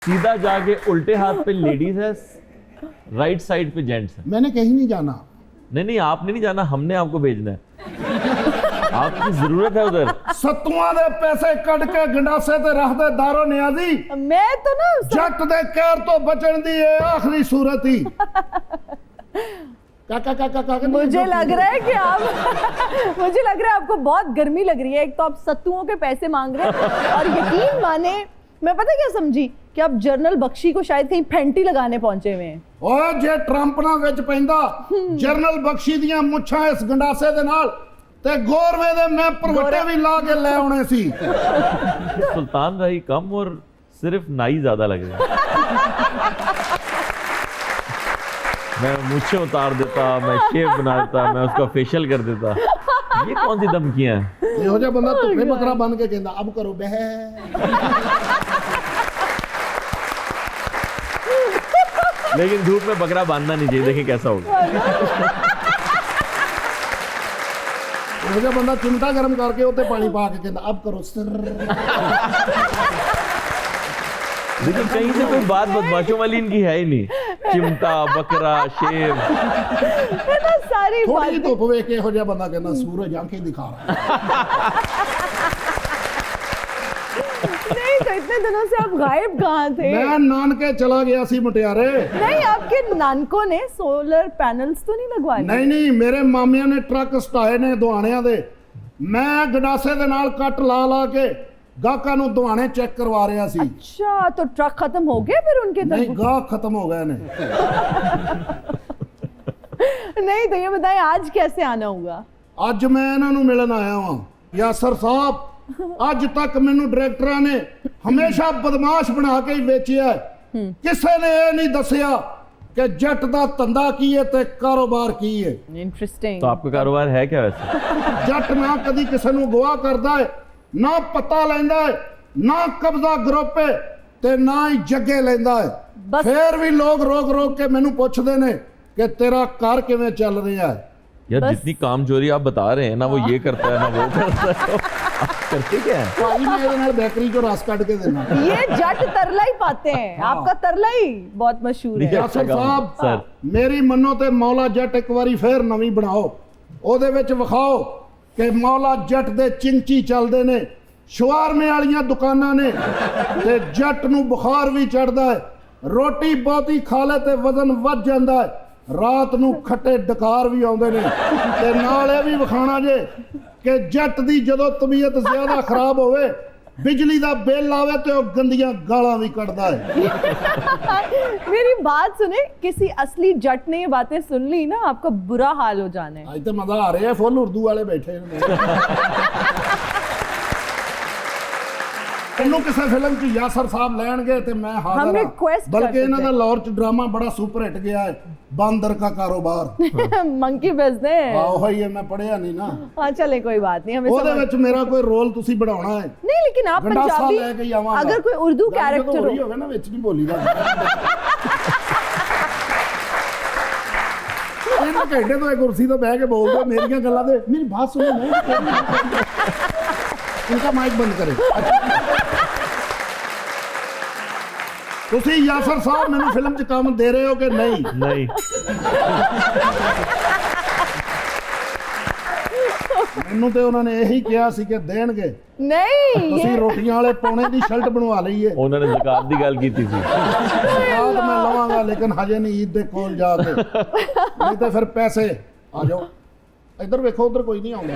सीधा जाके उल्टे हाथ पे लेडीज है, राइट साइड पे जेंट्स है। मैंने कहीं नहीं जाना। नहीं आपने नहीं जाना, हमने आपको भेजना है। आपकी जरूरत है उधर। सत्तुआं दे पैसे कट के गंडासे ते रख दे दारो नियाजी। मैं तो ना जट दे कहर तो बचन दी है आखिरी सूरत ही। काका मुझे लग रहा है कि आप मुझे लग रहा है आपको बहुत गर्मी लग रही है। एक तो आप सत्तुओं के पैसे मांग रहे हैं और यकीन माने मैं पता क्या समझी कि आप जनरल बख्शी को शायद कहीं फैंटी लगाने पहुंचे हुए हैं। ओए जे ट्रंप ना विच पैंदा जनरल बख्शी दियां मुच्छां इस गंडासे दे नाल ते गोरवे दे मैं परवटे भी ला के ले आउणे सी। सुल्तान राही कम और सिर्फ नाई ज्यादा लग रहे हैं। मैं मुझे उतार देता, मैं शेव बना देता, मैं उसका फेशियल कर देता। ये कौन सी धमकियां हैं? ਇਹੋ ਜਿਹਾ ਬੰਦਾ ਧੁੱਪੇ ਬਕਰਾ ਬਣ ਕੇ ਕਹਿੰਦਾ ਅਬ ਕਰੋ ਬਹਿ। लेकिन धूप में बकरा बांधना नहीं चाहिए, देखिए कैसा होगा। ਇਹੋ ਜਿਹਾ ਬੰਦਾ ਚਿਮਟਾ ਗਰਮ ਕਰਕੇ ਉੱਤੇ ਪਾਣੀ ਪਾ ਕੇ ਕਹਿੰਦਾ ਅਬ ਕਰੋ ਸਰ। लेकिन कहीं से कोई बात बदमाशों वाली इनकी है ही नहीं। चिमटा, बकरा, शेव, है ना सारी ਥੋੜੀ ਜਿਹੀ बातें। ਧੁੱਪ ਵੇਖ ਕੇ ਇਹੋ ਜਿਹਾ ਬੰਦਾ ਕਹਿੰਦਾ ਸੂਰਜ ਆਂखें ਦਿਖਾ रहा। नहीं तो इतने दिनों से आप गायब कहाँ थे? ਮੈਂ ਨਾਨਕੇ ਚਲਾ ਗਿਆ ਸੀ ਮੁਟਿਆਰੇ। नहीं आपके नानकों ने सोलर पैनल्स तो नहीं लगवाए? ਨਹੀਂ ਨਹੀਂ ਮੇਰੇ ਮਾਮਿਆਂ ਨੇ ਟਰੱਕ ਸਟਾਏ ਨੇ ਦੁਆਣਿਆਂ ਦੇ। ਮੈਂ ਗੰਡਾਸੇ ਦੇ ਨਾਲ ਕੱਟ ਲਾ ਲਾ ਕੇ ਗਾਹਕਾਂ ਨੂੰ ਦੁਆਣੇ ਚੈੱਕ ਕਰਵਾ ਰਿਹਾ ਸੀ। अच्छा तो ट्रक खत्म हो गए फिर उनके ਨਹੀਂ तरफ? ਗਾਹਕ ਖਤਮ ਹੋ ਗਏ ਨੇ। नहीं तो ये बताएं आज कैसे आना होगा? ਅੱਜ ਮੈਂ ਇਹਨਾਂ ਨੂੰ ਮਿਲਣ ਆਇਆ ਹਾਂ। ਯਾਸਰ ਸਾਹਿਬ ਅੱਜ ਤੱਕ ਮੈਨੂੰ ਡਾਇਰੈਕਟਰਾਂ ਨੇ ਹਮੇਸ਼ਾ ਬਦਮਾਸ਼ ਬਣਾ ਕੇ ਹੀ ਵੇਚਿਆ ਹੈ। ਕਿਸੇ ਨੇ ਇਹ ਨਹੀਂ ਦੱਸਿਆ ਕਿ ਜੱਟ ਦਾ ਧੰਦਾ ਕੀ ਹੈ ਤੇ ਕਾਰੋਬਾਰ ਕੀ ਹੈ। इंटरेस्टिंग। तो आपका कारोबार है क्या वैसे? ਜੱਟ ਨਾ ਕਦੀ ਕਿਸੇ ਨੂੰ ਗਵਾਹ ਕਰਦਾ ਹੈ, ਨਾ ਪਤਾ ਲੈਂਦਾ ਹੈ, ਨਾ ਕਬਜ਼ਾ ਗਰੁੱਪ ਹੈ ਤੇ ਨਾ ਹੀ ਜੱਗੇ ਲੈਂਦਾ ਹੈ। ਬਸ- ਫੇਰ ਵੀ ਲੋਕ ਰੋਕ ਕੇ ਮੈਨੂੰ ਪੁੱਛਦੇ ਨੇ ਕਿ ਤੇਰਾ ਘਰ ਕਿਵੇਂ ਚੱਲ ਰਿਹਾ ਹੈ। यार बस- जितनी कामचोरी आप बता रहे हैं ना, वो ये करता है ना वो करता है, तो आप करते क्या है? ਭਾਈ ਮੈਂ ਇਹਦੇ ਨਾਲ ਬੇਕਰੀ ਚੋਂ ਰਸ ਕੱਢ ਕੇ ਦੇਣਾ। ये जट तरला ही पाते हैं। हाँ। आपका तरला ही बहुत मशहूर है। ये- ਯਾਸਰ ਕੰਮ, ਸਾਹਿਬ ਸਰ। ਮੇਰੀ ਮੰਨੋ ਤੇ ਮੌਲਾ ਜੱਟ ਇੱਕ ਵਾਰੀ ਫੇਰ ਨਵੀਂ ਬਣਾਓ। ਉਹਦੇ ਵਿੱਚ ਵਿਖਾਓ ਕਿ ਮੌਲਾ ਜੱਟ ਦੇ ਚਿੰਚੀ ਚੱਲਦੇ ਨੇ, ਸ਼ਵਾਰਮੇ ਵਾਲੀਆਂ ਦੁਕਾਨਾਂ ਨੇ ਤੇ ਜੱਟ ਨੂੰ ਬੁਖਾਰ ਵੀ ਚੜਦਾ ਹੈ। ਰੋਟੀ ਬਹੁਤੀ ਖਾ ਲੈ ਤੇ ਵਜ਼ਨ ਵੱਧ ਜਾਂਦਾ ਹੈ। ਰਾਤ ਨੂੰ ਖੱਟੇ ਡਕਾਰ ਵੀ ਆਉਂਦੇ ਨੇ ਤੇ ਨਾਲ ਇਹ ਵੀ ਵਿਖਾਣਾ ਜੇ ਕਿ ਜੱਟ ਦੀ ਜਦੋਂ ਤਬੀਅਤ ਜ਼ਿਆਦਾ ਖਰਾਬ ਹੋਵੇ, ਬਿਜਲੀ ਦਾ ਬਿੱਲ ਆਵੇ ਤੇ ਉਹ ਗੰਦੀਆਂ ਗਾਲਾਂ ਵੀ ਕੱਢਦਾ ਹੈ। मेरी बात सुने, किसी असली जट ने ये बातें सुन ली ना आपका बुरा हाल हो जाना है। ਅੱਜ ਤੇ ਮਜ਼ਾ ਆ ਰਿਹਾ, ਫੁੱਲ ਉਰਦੂ ਵਾਲੇ ਬੈਠੇ ਨੇ। ਇਹਨੂੰ ਕਿਸੇ ਫਿਲਮ 'ਚ ਯਾਸਰ ਸਾਹਿਬ ਲੈਣਗੇ ਤੇ ਮੈਂ ਹਾਜ਼ਰ हम ਹਾਂ। request कर ਬਲਕਿ ਇਹਨਾਂ सकते ਦਾ ਲਾਹੌਰ 'ਚ ਡਰਾਮਾ ਬੜਾ ਸੁਪਰ ਹਿੱਟ ਗਿਆ ਹੈ, ਬਾਂਦਰ का ਕਾਰੋਬਾਰ। Monkey business. ਆਹੋ ਹੀ ਹੈ, ਮੈਂ ਪੜਿਆ ਨਹੀਂ ਨਾ। हाँ चले कोई बात नहीं, हमें ਉਹਦੇ समझ- ਵਿੱਚ ਮੇਰਾ ਕੋਈ ਰੋਲ ਤੁਸੀਂ ਬਣਾਉਣਾ ਹੈ। नहीं लेकिन आप ਗੰਡਾਸਾ पंजाबी ਲੈ ਕੇ ਹੀ ਆਵਾਂਗਾ। अगर कोई उर्दू ਗੱਲ ਜਦੋਂ कैरेक्टर ਹੋ ਰਹੀ हो। ਹੋਵੇ ਨਾ ਵਿੱਚ ਨਹੀਂ ਬੋਲੀ ਦਾ। ਇਹਨਾਂ ਘੰਟੇ ਤੋਂ ਇਹ ਕੁਰਸੀ ਤੋਂ ਬਹਿ ਕੇ ਬੋਲਦੇ ਮੇਰੀਆਂ ਗੱਲਾਂ ਤੇ ਮੇਰੀ ਬਾਤ ਸੁਣੋ ਨਹੀਂ। ਇਨਕਾ ਮਾਈਕ ਬੰਦ ਕਰੇ। ਤੁਸੀਂ ਯਾਸਰ ਸਾਹਿਬ ਮੈਨੂੰ ਫਿਲਮ 'ਚ ਕੰਮ ਦੇ ਰਹੇ ਹੋ ਕਿ ਨਹੀਂ? नहीं ਮੈਨੂੰ ਤੇ ਉਹਨਾਂ ਨੇ ਇਹੀ ਕਿਹਾ ਸੀ ਕਿ ਦੇਣਗੇ। नहीं ਤੁਸੀਂ ये ਰੋਟੀਆਂ ਵਾਲੇ ਪੌਣੇ ਦੀ ਸ਼ਰਟ ਬਣਵਾ ਲਈ ਹੈ। उन्होंने ज़कात की गल की थी। ਰਾਤ ਮੈਂ ਲਵਾਂਗਾ ਲੇਕਿਨ ਹਜੇ ਨਹੀਂ, ਈਦ ਦੇ ਕੋਲ ਜਾ ਕੇ। ਨਹੀਂ ਤੇ ਫਿਰ ਪੈਸੇ ਆ ਜਾਓ। ਇੱਧਰ ਵੇਖੋ, ਉੱਧਰ ਕੋਈ ਨਹੀਂ ਆਉਂਦਾ।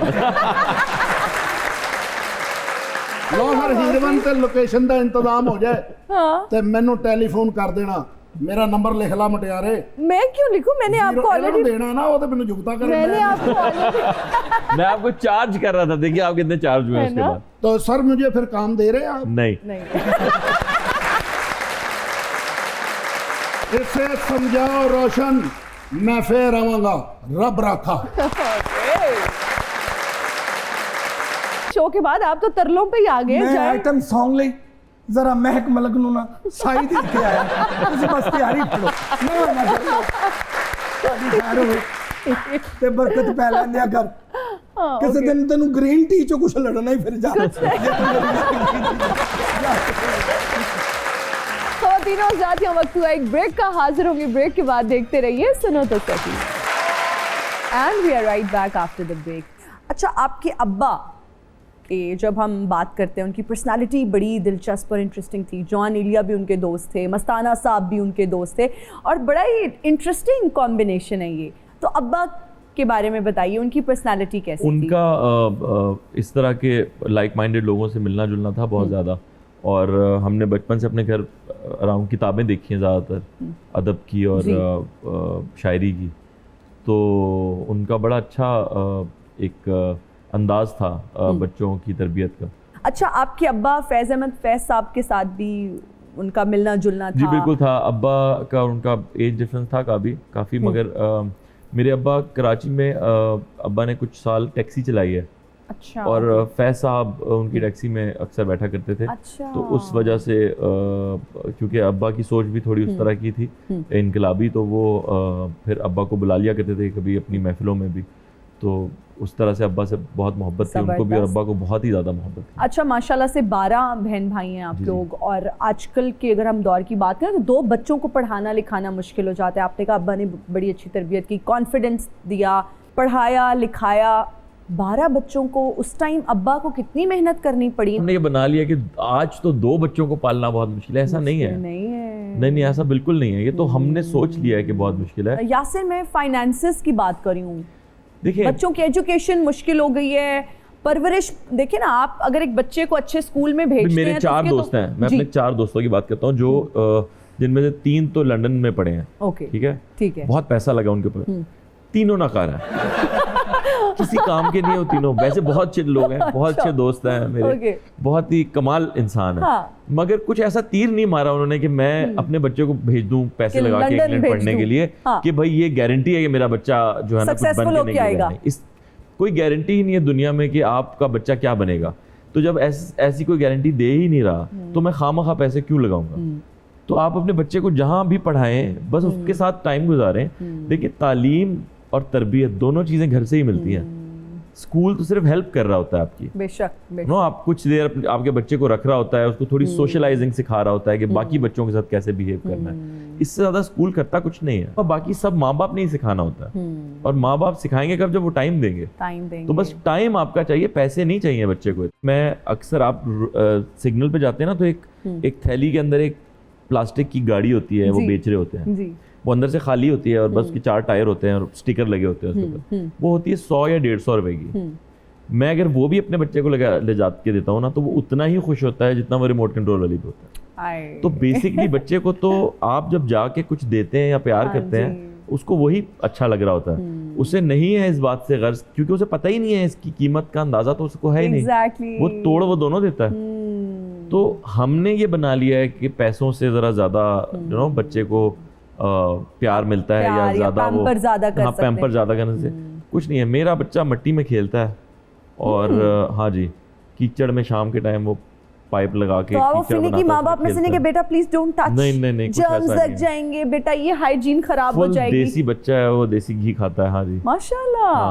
ਲੋ ਫਿਰ ਹੀਰਵਨ ਤੇ ਲੋਕੇਸ਼ਨ ਦਾ ਇੰਤਜ਼ਾਮ ਹੋ ਜਾਏ हाँ ਤੇ ਮੈਨੂੰ ਟੈਲੀਫੋਨ ਕਰ ਦੇਣਾ। ਮੇਰਾ ਨੰਬਰ ਲਿਖ ਲਾ ਮੁਟਿਆਰੇ। मैं क्यों लिखूं? मैंने आपको ਇਹਨੂੰ ऑलरेडी ਦੇਣਾ ना, वो तो मैंने जुगता कर मैंने आपको ऑलरेडी मैं आपको चार्ज कर रहा था, देखिए आप कितने चार्ज हुए है उसके ना? बाद। तो सर मुझे फिर काम दे रहे हैं आप? नहीं नहीं। इसे समझाओ रोशन, मैं फिर आऊंगा। रब रखा। शो के बाद आप तो तरलों पे ही आ गए। मैं जय- आइटम सॉन्ग ਲਈ ਜ਼ਰਾ ਮਹਿਕ ਮਲਕ ਨੂੰ ਨਾ ਸਾਈ ਦੇ ਕੇ ਆਇਆ। ਤੁਸੀਂ ਬਸ ਤਿਆਰੀ ਕਰੋ। ਨਾ ਕਰੋ ਤੁਹਾਡੀ ਖੈਰ ਹੋਵੇ ਤੇ ਬਰਕਤ ਪੈ ਲੈਂਦਿਆ ਕਰ। हाँ, ਕਿਸੇ okay। ਦਿਨ ਤੈਨੂੰ ਗ੍ਰੀਨ ਟੀ ਚੋਂ ਕੁਛ ਲੜਨਾ ਹੀ ਫਿਰ ਜਾ। خواتینوں اور ساتھیوں وقت ہوا ایک بریک کا, حاضر ہوں گے بریک کے بعد, دیکھتے رہیے سنو تو سکی. And we are right back after the break. اچھا, آپ کے ابا کہ جب ہم بات کرتے ہیں ان کی پرسنالٹی بڑی دلچسپ اور انٹرسٹنگ تھی. جان ایلیا بھی ان کے دوست تھے, مستانہ صاحب بھی ان کے دوست تھے, اور بڑا ہی انٹرسٹنگ کمبینیشن ہے یہ. تو ابا کے بارے میں بتائیے, ان کی پرسنالٹی کیسی تھی؟ ان کا اس طرح کے لائک مائنڈیڈ لوگوں سے ملنا جلنا تھا بہت زیادہ, اور ہم نے بچپن سے اپنے گھر اراؤنڈ کتابیں دیکھی ہیں زیادہ تر ادب کی اور شاعری کی. تو ان کا بڑا اچھا ایک انداز تھا بچوں کی تربیت کا. اچھا, آپ کے ابا فیض احمد فیض صاحب کے ساتھ بھی ان کا ملنا جلنا تھا؟ جی بالکل تھا. ابا کا ان کا ایج ڈفرنس تھا کافی, مگر میرے ابا کراچی میں ابا نے کچھ سال ٹیکسی چلائی ہے. اچھا. اور فیض صاحب ان کی ٹیکسی میں اکثر بیٹھا کرتے تھے. اچھا. تو اس وجہ سے کیونکہ ابا کی سوچ بھی تھوڑی اس طرح کی تھی انقلابی, تو وہ پھر ابا کو بلا لیا کرتے تھے کبھی اپنی محفلوں میں بھی. تو اس طرح سے ابا سے بہت محبت تھی ان کو بھی, اور ابا کو بہت ہی زیادہ محبت تھی. اچھا, ماشاءاللہ سے 12 بہن بھائی ہیں آپ لوگ, اور آج کل کے اگر ہم دور کی بات کریں تو 2 بچوں کو پڑھانا لکھانا مشکل ہو جاتا ہے. آپ نے کہا ابا نے بڑی اچھی تربیت کی, کانفیڈنس دیا, پڑھایا لکھایا. 12 بچوں کو اس ٹائم ابا کو کتنی محنت کرنی پڑی؟ ہم نے یہ بنا لیا کہ آج تو 2 بچوں کو پالنا بہت مشکل ہے. ایسا نہیں ہے, نہیں ایسا بالکل نہیں ہے. یہ تو ہم نے سوچ لیا ہے کہ بہت مشکل ہے. یاسر, میں فائنانسز کی بات کر رہی ہوں. دیکھیں, بچوں کی ایجوکیشن مشکل ہو گئی ہے, پرورش. دیکھیں نا, آپ اگر ایک بچے کو اچھے اسکول میں بھیجتے ہیں, میرے 4 دوست ہیں, میں اپنے 4 دوستوں کی بات کرتا ہوں جو جن میں سے 3 تو لنڈن میں پڑھے ہیں. اوکے, ٹھیک ہے, بہت پیسہ لگا ان کے اوپر. تینوں ناکار ہیں, کسی کام کے نہیں ہو تینوں. ویسے بہت اچھے لوگ ہیں, بہت اچھے دوست ہیں میرے, بہت ہی کمال انسان ہیں, مگر کچھ ایسا تیر نہیں مارا انہوں نے کہ میں اپنے بچے کو بھیج دوں پیسے لگا کے انگلینڈ پڑھنے کے لیے, کہ بھائی یہ گارنٹی ہے کہ میرا بچہ جو ہے نا کچھ بن کے نہیں گا. کوئی گارنٹی ہی نہیں ہے دنیا میں کہ آپ کا بچہ کیا بنے گا. تو جب ایسی کوئی گارنٹی دے ہی نہیں رہا تو میں خواہ پیسے کیوں لگاؤں گا. تو آپ اپنے بچے کو جہاں بھی پڑھائیں, بس اس کے ساتھ ٹائم گزاریں. دیکھیں, تعلیم اور تربیت دونوں چیزیں گھر سے ہی ملتی ہیں. اسکول تو صرف ہیلپ کر رہا ہوتا ہے آپ کی, بے شک, آپ کچھ دیر آپ کے بچے کو رکھ رہا ہوتا ہے, اس کو تھوڑی سوشلائزنگ سکھا رہا ہوتا ہے کہ باقی بچوں کے ساتھ کیسے بیہیو کرنا ہے. اس سے زیادہ اسکول کرتا کچھ نہیں ہے, اور باقی سب ماں باپ نے ہی سکھانا ہوتا ہے. اور ماں باپ سکھائیں گے کب, جب وہ ٹائم دیں گے. تو بس ٹائم آپ کا چاہیے, پیسے نہیں چاہیے بچے کو. میں اکثر آپ سگنل پہ جاتے ہیں نا, تو ایک تھیلی کے اندر ایک پلاسٹک کی گاڑی ہوتی ہے, وہ بیچ رہے ہوتے ہیں. وہ اندر سے خالی ہوتی ہے اور بس اس کے 4 ٹائر ہوتے ہیں اور اسٹیکر لگے ہوتے ہیں اس کے اوپر. وہ ہوتی ہے 100 یا 150 روپے کی. میں اگر وہ بھی اپنے بچے کو لے جا کے دیتا ہوں نا, تو وہ اتنا ہی خوش ہوتا ہے جتنا وہ ریموٹ کنٹرول والی پہ ہوتا ہے. تو بیسکلی بچے کو تو آپ جب جا کے کچھ دیتے ہیں یا پیار کرتے ہیں, اس کو وہی اچھا لگ رہا ہوتا ہے. اسے نہیں ہے اس بات سے غرض, کیونکہ اسے پتہ ہی نہیں ہے اس کی قیمت کا اندازہ, تو اس کو ہے ہی نہیں. وہ توڑ وہ دونوں دیتا ہے. تو ہم نے یہ بنا لیا ہے کہ پیسوں سے ذرا زیادہ بچے کو پیار ملتا ہے, یا زیادہ وہ پیمپر زیادہ کرنے سے کچھ نہیں ہے. میرا بچہ مٹی میں کھیلتا ہے, اور ہاں جی, کیچڑ میں شام کے ٹائم وہ پائپ لگا کے ماں باپ میں سے نہیں کہ بیٹا پلیز ڈونٹ ٹچ, نہیں جرمز لگ جائیں گے بیٹا, یہ ہائیجین خراب ہو جائے گی. دیسی بچہ ہے وہ, دیسی گھی کھاتا ہے. ہاں جی, ماشاءاللہ.